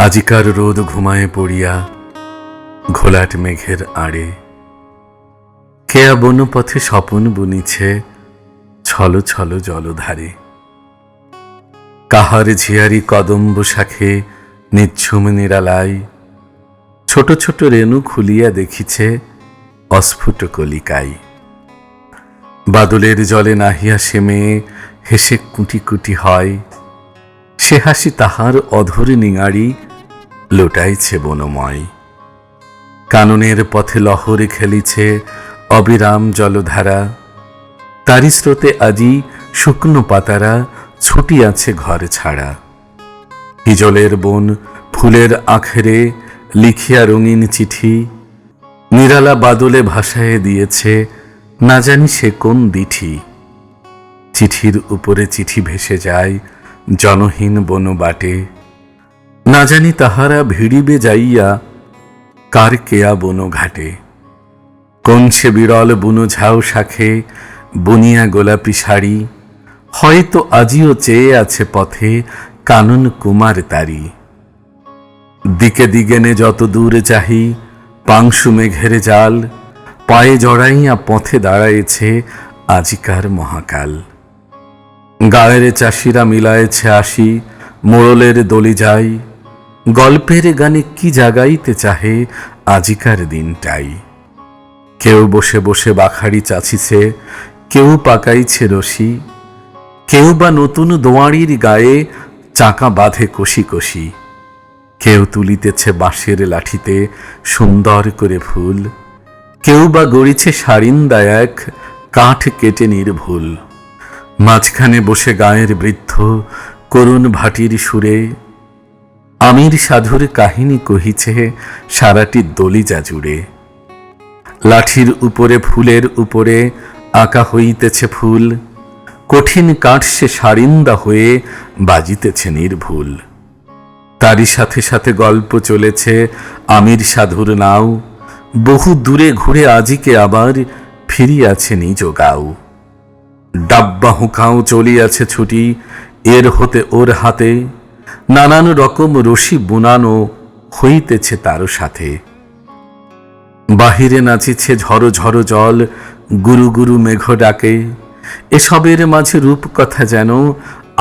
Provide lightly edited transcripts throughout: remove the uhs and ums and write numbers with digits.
আজিকার রোদ ঘুমায়ে পড়িয়া ঘোলাট মেঘের আড়ে কেয়া বনপথে স্বপন বুনিছে ছল ছল জলধারে। কাহার ঝিয়ারি কদম্ব শাখে নিচ্ছুম নিরালায় ছোট ছোট রেণু খুলিয়া দেখিছে অস্ফুট কলিকায়। বাদলের জলে নাহিয়া সে মেয়ে হেসে কুটি কুটি হয়, সে হাসি তাহার অধর নিঙাড়ি লোটাইছে বনময়। কাননের পথে লহরে খেলিছে অবিরাম জলধারা, তারি স্রোতে আজি শুকনো পাতারা ছুটিয়াছে ঘর ছাড়া। হিজলের বন ফুলের আখেরে লিখিয়া রঙিন চিঠি, নিরালা বাদলে ভাষায় দিয়েছে না জানি সে কোন দিঠি। চিঠির উপরে চিঠি ভেসে যায় জনহীন বন বাটে, না জানি তাহারা ভিড়িবে যাইয়া কার কেয়া বন ঘাটে। কোন সে বিরল বুনো ঝাউ শাখে বুনিয়া গোলাপি শাড়ি, হয়তো আজিও চেয়ে আছে পথে কানন কুমার তারি। দিকে দিগেনে যত দূরে চাহি পাংশু মেঘের জাল, পায়ে জড়াইয়া পথে দাঁড়ায়েছে আজিকার মহাকাল। গায়ের চাষিরা মিলায়েছে আসি মোড়লের দলি যাই, গল্পের গানে কি জাগাইতে চাহে আজিকার দিনটাই। কেউ বসে বসে বাখারি চাচিছে, কেউ পাকাইছে রশি, কেউ বা নতুন দোয়ারির গায়ে চাকা বাঁধে কষি কষি। কেউ তুলিতেছে বাঁশের লাঠিতে সুন্দর করে ফুল, কেউ বা গড়িছে সারিন্দা এক কাঠ কেটে নির্ভুল। মাঝখানে বসে গায়ের বৃদ্ধ করুণ ভাটির সুরে আমির সাধুর কাহিনী কহিছে সারাটি দলিজা জুড়ে। লাঠির উপরে ফুলের উপরে আঁকা হইতেছে ফুল, কঠিন কাঠ সে সারিন্দা হয়ে বাজিতেছে নির্ভুল। তারই সাথে সাথে গল্প চলেছে আমির সাধুর নাও, বহু দূরে ঘুরে আজিকে আবার ফিরিয়াছে নিজ গাও। ডাব্বা হুঁকাও চলিয়াছে ছুটি এর হতে ওর হাতে, নানান রকম রশি বুনানো হইতেছে তারও সাথে। বাহিরে নাচিছে ঝড়ো ঝড়ো জল গুরু গুরু মেঘ ডাকে, এসবের মাঝে রূপকথা যেন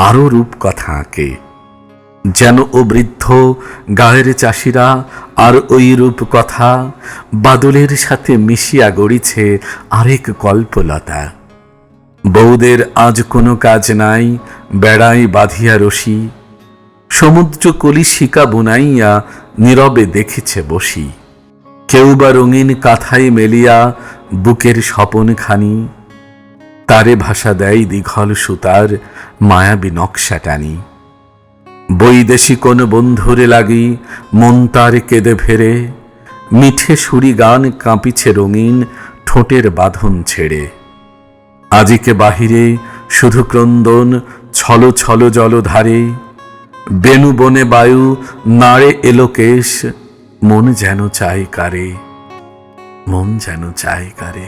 আরো রূপকথা আঁকে। যেন ও বৃদ্ধ গায়ের চাষিরা আর ওই রূপকথা বাদলের সাথে মিশিয়া গড়িছে আরেক কল্পলতা। বউদের আজ কোনো কাজ নাই বেড়াই বাঁধিয়া রশি, সমুদ্র কলিশিকা বুনাইয়া নীরবে দেখেছে বসি। কেউ বা রঙিন কাঁথায় মেলিয়া বুকের স্বপন খানি, তারে ভাষা দেয় দীঘল সুতার মায়াবী নকশা টানি। বৈদেশি কোন বন্ধুরে লাগি মন তার কেঁদে ফেরে, মিঠে সুরি গান কাঁপিছে রঙিন ঠোঁটের বাঁধন ছেড়ে। আজিকে বাহিরে শুধু ক্রন্দন ছল ছল জলধারে, বেনু বনে বায়ু নাড়ে এলো কেশ, মন যেন চায় কারে, মন যেন চায় কারে।